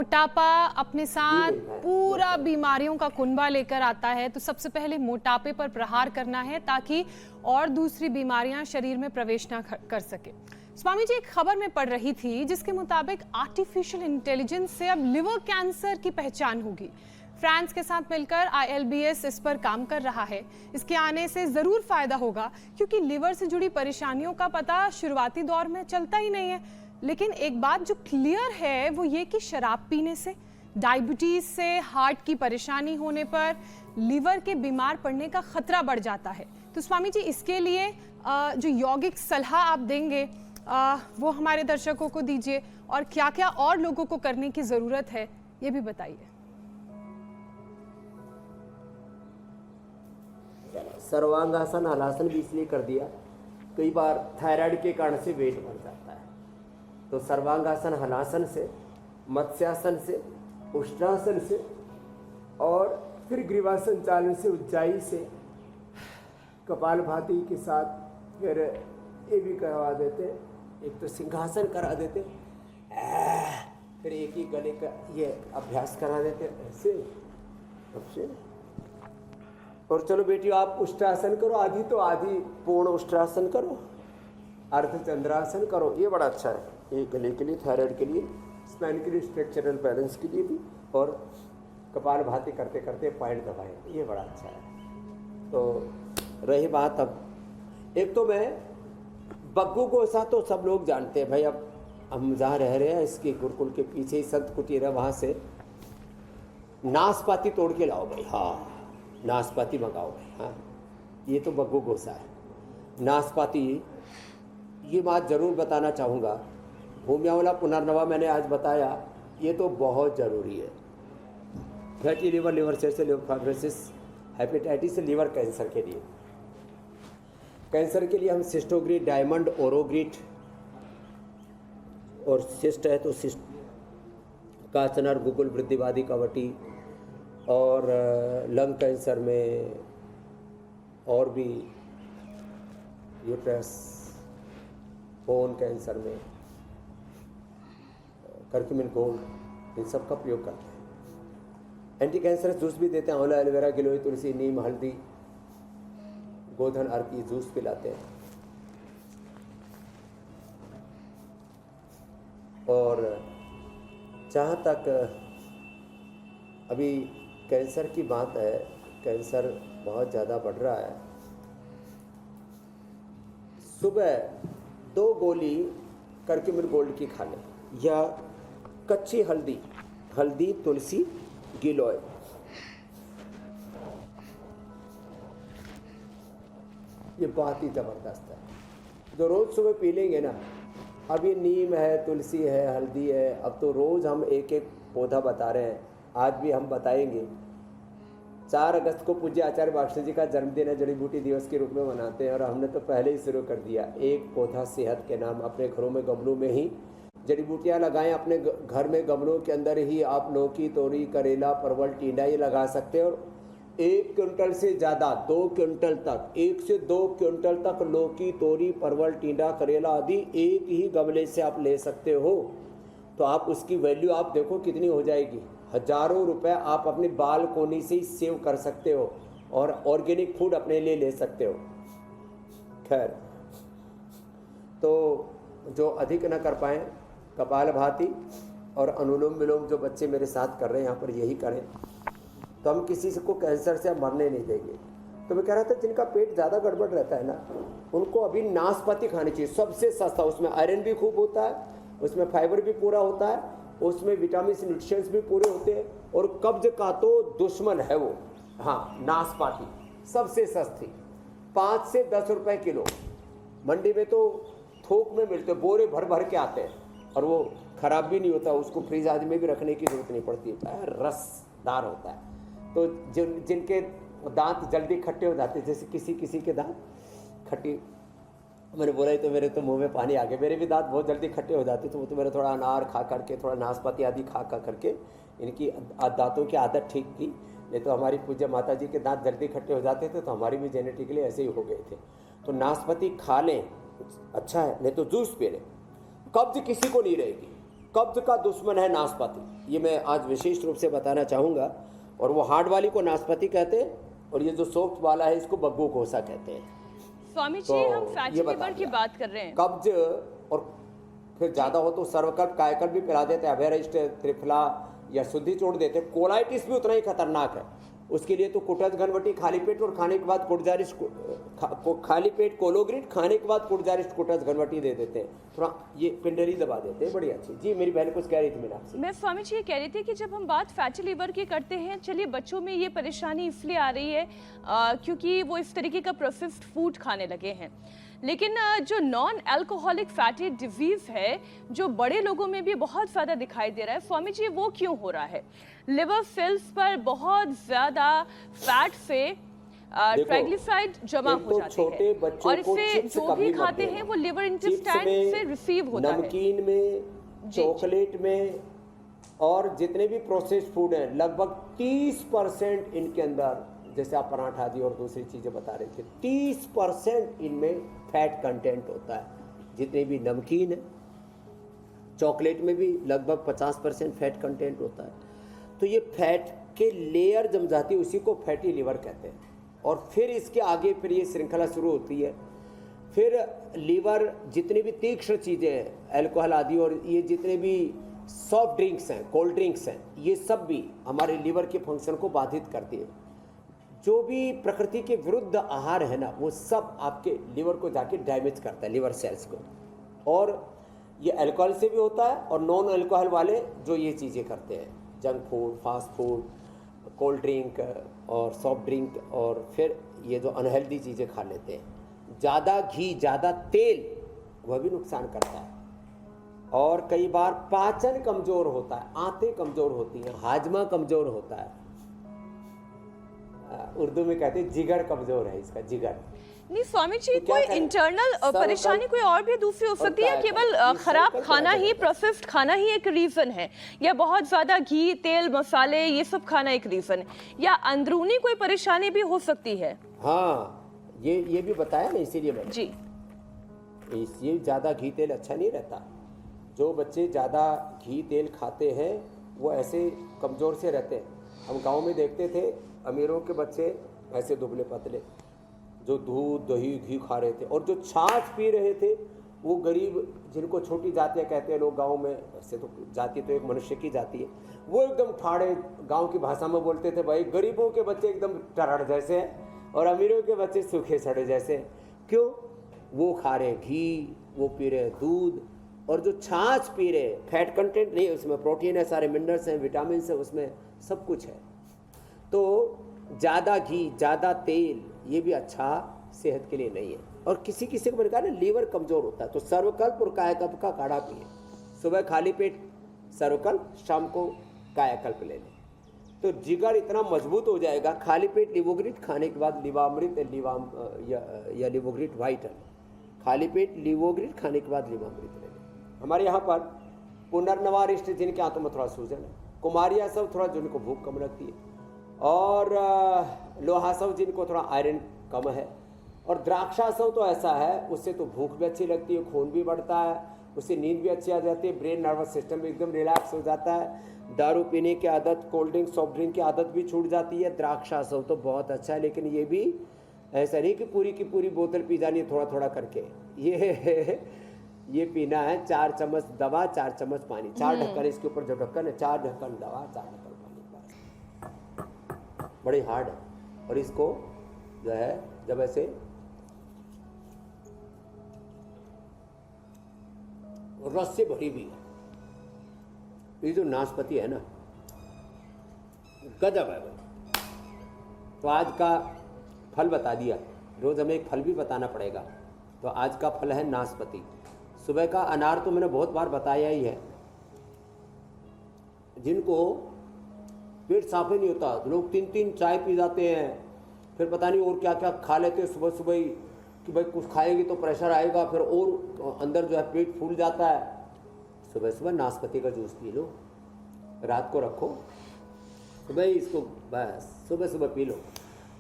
मोटापा अपने साथ पूरा बीमारियों का कुनबा लेकर आता है, तो सबसे पहले मोटापे पर प्रहार करना है ताकि और दूसरी बीमारियां शरीर में प्रवेश ना कर सके। स्वामी जी, एक खबर में पढ़ रही थी जिसके मुताबिक आर्टिफिशियल इंटेलिजेंस से अब लिवर कैंसर की पहचान होगी। फ्रांस के साथ मिलकर ILBS इस पर काम कर रहा है। इसके आने से जरूर फायदा होगा क्योंकि लिवर से जुड़ी परेशानियों का पता शुरुआती दौर में चलता ही नहीं है। लेकिन एक बात जो क्लियर है वो ये कि शराब पीने से, डायबिटीज से, हार्ट की परेशानी होने पर लिवर के बीमार पड़ने का खतरा बढ़ जाता है। तो स्वामी जी, इसके लिए जो यौगिक सलाह आप देंगे वो हमारे दर्शकों को दीजिए, और क्या क्या और लोगों को करने की जरूरत है ये भी बताइए। सर्वांगासन हलासन भी इसलिए कर दिया, कई बार थायराइड के कारण से वेट बढ़ जाता है, तो सर्वांगासन हलासन से, मत्स्यासन से, उष्ट्रासन से और फिर ग्रीवासन चालन से, उज्जाई से, कपालभाति के साथ फिर ये भी करवा देते, एक तो सिंहासन करा देते, फिर एक ही गले का ये अभ्यास करा देते ऐसे। और चलो बेटियों, आप उष्ट्रासन करो, आधी तो आधी पूर्ण उष्ट्रासन करो, अर्धचंद्रासन करो, ये बड़ा अच्छा है, ये गले के लिए, थायराइड के लिए, स्पाइन के लिए, स्ट्रक्चरल बैलेंस के लिए भी, और कपालभाति करते करते पैर दबाएं, ये बड़ा अच्छा है। तो रही बात, अब एक तो मैं बग्गू गोसा तो सब लोग जानते हैं भाई, अब हम जहाँ रह रहे हैं इसके गुरुकुल के पीछे ही संत कुटीर है, वहाँ से नाशपाती तोड़ के लाओ भाई, हाँ नाशपाती मंगाओ भाई, हाँ ये तो बग्गू गोसा है। नाशपाती, ये बात ज़रूर बताना चाहूँगा, होम्योवाला पुनर्नवा मैंने आज बताया, ये तो बहुत ज़रूरी है। फैटी लिवर, लिवर से लिवर फाइब्रोसिस, हेपेटाइटिस से लिवर कैंसर के लिए, कैंसर के लिए हम सिस्टोग्रीट, डायमंड, ओरोग्रीट, और सिस्ट है तो सिस्ट, काचनर, गुगुल, वृद्धिवादी, कवटी, और लंग कैंसर में और भी यूट्रस, बोन कैंसर में करक्यूमिन गोल्ड, इन सब का प्रयोग करते हैं। एंटी कैंसर जूस भी देते हैं, आंवला, एलोवेरा, गिलोय, तुलसी, नीम, हल्दी, गोधन, अर्क, जूस पिलाते हैं। और जहाँ तक अभी कैंसर की बात है, कैंसर बहुत ज़्यादा बढ़ रहा है। सुबह 2 गोली करक्यूमिन गोल्ड की खा लें, या कच्ची हल्दी, हल्दी, तुलसी, गिलोय, ये बहुत ही ज़बरदस्त है, जो रोज़ सुबह पी लेंगे ना। अब ये नीम है, तुलसी है, हल्दी है, अब तो रोज़ हम एक एक पौधा बता रहे हैं, आज भी हम बताएंगे। 4 अगस्त को पूज्य आचार्य बागशी जी का जन्मदिन है, जड़ी बूटी दिवस के रूप में मनाते हैं, और हमने तो पहले ही शुरू कर दिया, एक पौधा सेहत के नाम। अपने घरों में गमलों में ही जड़ी बूटियाँ लगाएं, अपने घर में गमलों के अंदर ही आप लौकी, तोरी, करेला, परवल, टींडा ये लगा सकते हैं। और 1 क्विंटल से ज़्यादा, 2 क्विंटल तक, 1 से 2 क्विंटल तक लौकी, तोरी, परवल, टींडा, करेला आदि एक ही गमले से आप ले सकते हो। तो आप उसकी वैल्यू आप देखो कितनी हो जाएगी, हजारों रुपए आप अपनी बालकोनी से ही सेव कर सकते हो, और ऑर्गेनिक फूड अपने लिए ले सकते हो। खैर, तो जो अधिक न कर पाएँ, कपालभाति और अनुलोम विलोम जो बच्चे मेरे साथ कर रहे हैं यहाँ पर, यही करें तो हम किसी को कैंसर से मरने नहीं देंगे। तो मैं कह रहा था, जिनका पेट ज़्यादा गड़बड़ रहता है ना, उनको अभी नाशपाती खानी चाहिए, सबसे सस्ता, उसमें आयरन भी खूब होता है, उसमें फाइबर भी पूरा होता है, उसमें विटामिन, न्यूट्रिशंस भी पूरे होते हैं, और कब्ज का तो दुश्मन है वो। हाँ, नाशपाती सबसे सस्ती, 5 से 10 रुपए किलो, मंडी में तो थोक में मिलते, बोरे भर भर के आते हैं, और वो खराब भी नहीं होता, उसको फ्रीज आदि में भी रखने की जरूरत नहीं पड़ती, रसदार होता है। तो जिनके दांत जल्दी खट्टे हो जाते, जैसे किसी किसी के दांत खट्टी, मैंने बोला ही तो मेरे तो मुंह में पानी आ गया, मेरे भी दांत बहुत जल्दी खट्टे हो जाते, तो वो तो मेरा थोड़ा अनार खा करके, थोड़ा नाशपाती आदि खा करके इनकी दांतों की आदत ठीक की। नहीं तो हमारी पूज्य माता जी के दांत जल्दी खट्टे हो जाते थे, तो हमारी भी जेनेटिकली ऐसे ही हो गए थे। तो नाशपाती खा लें, अच्छा है, नहीं तो जूस पी लें, कब्ज किसी को नहीं रहेगी। कब्ज का दुश्मन है नाशपाती, ये मैं आज विशेष रूप से बताना चाहूँगा। और वो हार्ड वाली को नाशपाती कहते हैं और ये जो सॉफ्ट वाला है इसको बग्गू कोसा कहते हैं। स्वामी जी, तो हम फैटी ये बता लिवर की दिया। बात कर रहे हैं। कब्ज और फिर ज़्यादा हो तो सर्वकल्प कायकल्प भी पिला देते हैं, अभेरिष्ट, त्रिफला या शुद्धि छोड़ देते हैं। कोलाइटिस भी उतना ही खतरनाक है, उसके लिए तो कुटज घनवटी खाली पेट और खाने के बाद कुटजारिस्ट खाली पेट कोलोग्रिट, खाने के बाद कुटजारिस्ट कुटज घनवटी दे देते हैं, थोड़ा ये पिंडली दबा देते हैं, बड़ी अच्छी। जी मेरी बहन कुछ कह रही थी मैंने आपसे। मैं स्वामी जी ये कह रही थी कि जब हम बात फैटी लिवर की करते हैं, चलिए बच्चों में ये परेशानी इसलिए आ रही है क्योंकि वो इस तरीके का प्रोसेस्ड फूड खाने लगे हैं, लेकिन जो नॉन अल्कोहलिक फैटी डिजीज है जो बड़े लोगों में भी बहुत ज़्यादा दिखाई दे रहा है, स्वामी जी वो क्यों हो रहा है? लिवर सेल्स पर बहुत ज़्यादा फैट से ट्राइग्लिसराइड जमा हो जाते छोटे हैं बच्चों और को इससे चिप्स जो कभी भी मत खाते देना। हैं वो लिवर चिप्स इंटेस्टाइन में, से रिसीव होता है। नमकीन में, जी। चॉकलेट में और जितने भी प्रोसेस्ड फूड हैं लगभग 30% इनके अंदर, जैसे आप पराठा दी और दूसरी चीज़ें बता रहे थे, 30% इनमें फैट कंटेंट होता है। जितने भी नमकीन है, चॉकलेट में भी लगभग 50% फैट कंटेंट होता है। तो ये फैट के लेयर जम जाती है, उसी को फैटी लिवर कहते हैं। और फिर इसके आगे फिर ये श्रृंखला शुरू होती है। फिर लीवर जितनी भी तीक्ष्ण चीज़ें हैं, अल्कोहल आदि और ये जितने भी सॉफ्ट ड्रिंक्स हैं, कोल्ड ड्रिंक्स हैं, ये सब भी हमारे लीवर के फंक्शन को बाधित करती है। जो भी प्रकृति के विरुद्ध आहार है ना, वो सब आपके लीवर को जाके डैमेज करता है, लीवर सेल्स को। और ये अल्कोहल से भी होता है और नॉन अल्कोहल वाले जो ये चीज़ें करते हैं, junk food, fast food, cold drink और सॉफ्ट ड्रिंक, और फिर ये जो अनहेल्दी चीज़ें खा लेते हैं, ज़्यादा घी, ज़्यादा तेल, वह भी नुकसान करता है। और कई बार पाचन कमज़ोर होता है, आंतें कमज़ोर होती हैं, हाजमा कमज़ोर होता है। उर्दू में कहते हैं जिगर कमज़ोर है, इसका जिगर। नहीं स्वामी जी, तो क्या कोई करें? इंटरनल परेशानी कोई और भी दूसरी हो सकती है? केवल खराब खाना ही, प्रोसेस्ड खाना ही एक रीजन है, या बहुत ज्यादा घी, तेल, मसाले ये सब खाना एक रीजन है, या अंदरूनी कोई परेशानी भी हो सकती है? हाँ, ये भी बताया ना, इसीलिए मैंने जी। ये ज़्यादा घी तेल अच्छा नहीं रहता। जो बच्चे ज़्यादा घी तेल खाते हैं वो ऐसे कमज़ोर से रहते हैं। हम गांव में देखते थे अमीरों के बच्चे ऐसे दुबले पतले, जो दूध दही घी खा रहे थे, और जो छाछ पी रहे थे वो गरीब, जिनको छोटी जातियाँ कहते हैं लोग गांव में, ऐसे तो जाति तो एक मनुष्य की जाति है, वो एकदम ठाड़े, गांव की भाषा में बोलते थे, भाई गरीबों के बच्चे एकदम टरड़ जैसे हैं और अमीरों के बच्चे सूखे सड़े जैसे हैं। क्यों? वो खा रहे घी, वो पी रहे दूध, और जो छाछ पी रहे, फैट कंटेंट नहीं है उसमें, प्रोटीन है, सारे मिनरल्स हैं, विटामिन है, उसमें सब कुछ है। तो ज़्यादा घी, ज़्यादा तेल ये भी अच्छा सेहत के लिए नहीं है। और किसी किसी को मैंने कहा ना लीवर कमज़ोर होता है, तो सर्वकल्प और कायाकल्प का काढ़ा पिए। सुबह खाली पेट सर्वकल्प, शाम को कायाकल्प ले लें, तो जिगर इतना मजबूत हो जाएगा। खाली पेट लिवोग्रिट, खाने के बाद लिवामृत या लिवोग्रिट वाइटल, खाली पेट लिवोग्रिट, खाने के बाद लिवामृत ले लें। हमारे यहाँ पर पुनर्नवारिष्ट जिनके हाथों में थोड़ा सूजन है, कुमारिया सब थोड़ा जिनको भूख कम लगती है, और लोहासव जिनको थोड़ा आयरन कम है, और द्राक्षासव तो ऐसा है उससे तो भूख भी अच्छी लगती है, खून भी बढ़ता है, उससे नींद भी अच्छी आ जाती है, ब्रेन नर्वस सिस्टम भी एकदम रिलैक्स हो जाता है, दारू पीने की आदत, कोल्ड ड्रिंक, सॉफ्ट ड्रिंक की आदत भी छूट जाती है। द्राक्षासव तो बहुत अच्छा है, लेकिन ये भी ऐसा नहीं कि पूरी की पूरी बोतल पी जानी है थोड़ा थोड़ा करके। ये पीना है 4 चम्मच दवा, 4 चम्मच पानी, 4 ढक्कन, इसके ऊपर जो ढक्कन है 4 ढक्कन दवा, 4 ढक्कन पानी, बस। बड़ी हार्ड है, और इसको जो है जब ऐसे रस से भरी हुई है, ये जो नाशपाती है ना, गजब है भाई। तो आज का फल बता दिया, रोज हमें एक फल भी बताना पड़ेगा। तो आज का फल है नाशपाती। सुबह का अनार तो मैंने बहुत बार बताया ही है। जिनको पेट साफ ही नहीं होता, लोग 3-3 चाय पी जाते हैं, फिर पता नहीं और क्या क्या खा लेते हैं सुबह सुबह ही, कि भाई कुछ खाएंगे तो प्रेशर आएगा, फिर और अंदर जो है पेट फूल जाता है। सुबह सुबह नाशपाती का जूस पी लो, रात को रखो, सुबह ही इसको बस सुबह सुबह पी लो,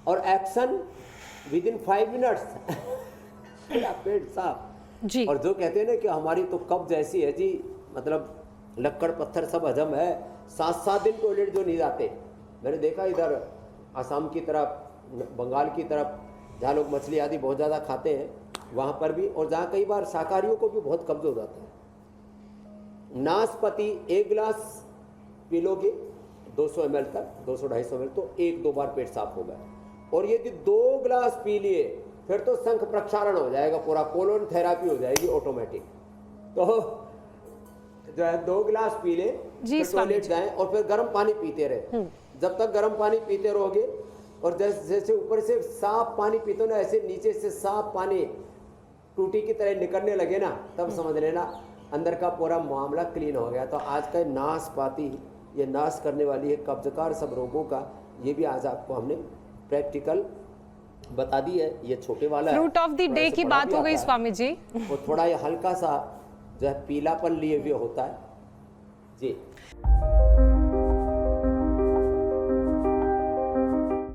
और एक्शन विदिन 5 मिनट्स पेट साफ जी। और जो कहते हैं ना कि हमारी तो कब्ज ऐसी है जी, मतलब लक्कड़ पत्थर सब हजम है। 7-7 दिन टॉयलेट जो नहीं जाते, मैंने देखा इधर असम की तरफ, बंगाल की तरफ, जहाँ लोग मछली आदि बहुत ज़्यादा खाते हैं वहाँ पर भी, और जहाँ कई बार शाकाहारियों को भी बहुत कब्ज हो जाता है। नाशपाती 1 गिलास पी लोगे 200 ml तक, 200-250 ml, तो 1-2 बार पेट साफ होगा। और यदि 2 गिलास पी लिए फिर तो शंख प्रक्षालन हो जाएगा, पूरा कोलोन थेरापी हो जाएगी ऑटोमेटिक। तो जो है 2 गिलास पी ले, फिर टॉयलेट जाएं और फिर गर्म पानी पीते रहे। जब तक गर्म पानी पीते रहोगे और जैसे जैसे ऊपर से साफ पानी पीते हो ना, ऐसे नीचे से साफ पानी टूटी की तरह निकलने लगे ना, तब समझ लेना अंदर का पूरा मामला क्लीन हो गया। तो आज का नाशपाती ये नाश करने वाली है कब्जकार सब रोगों का, ये भी आज आपको हमने प्रैक्टिकल बता दी है। ये छोटे वाला फ्रूट ऑफ द डे की बात हो गई स्वामी जी। वो थोड़ा ये हल्का सा जो है पीलापन लिए हुए होता है जी।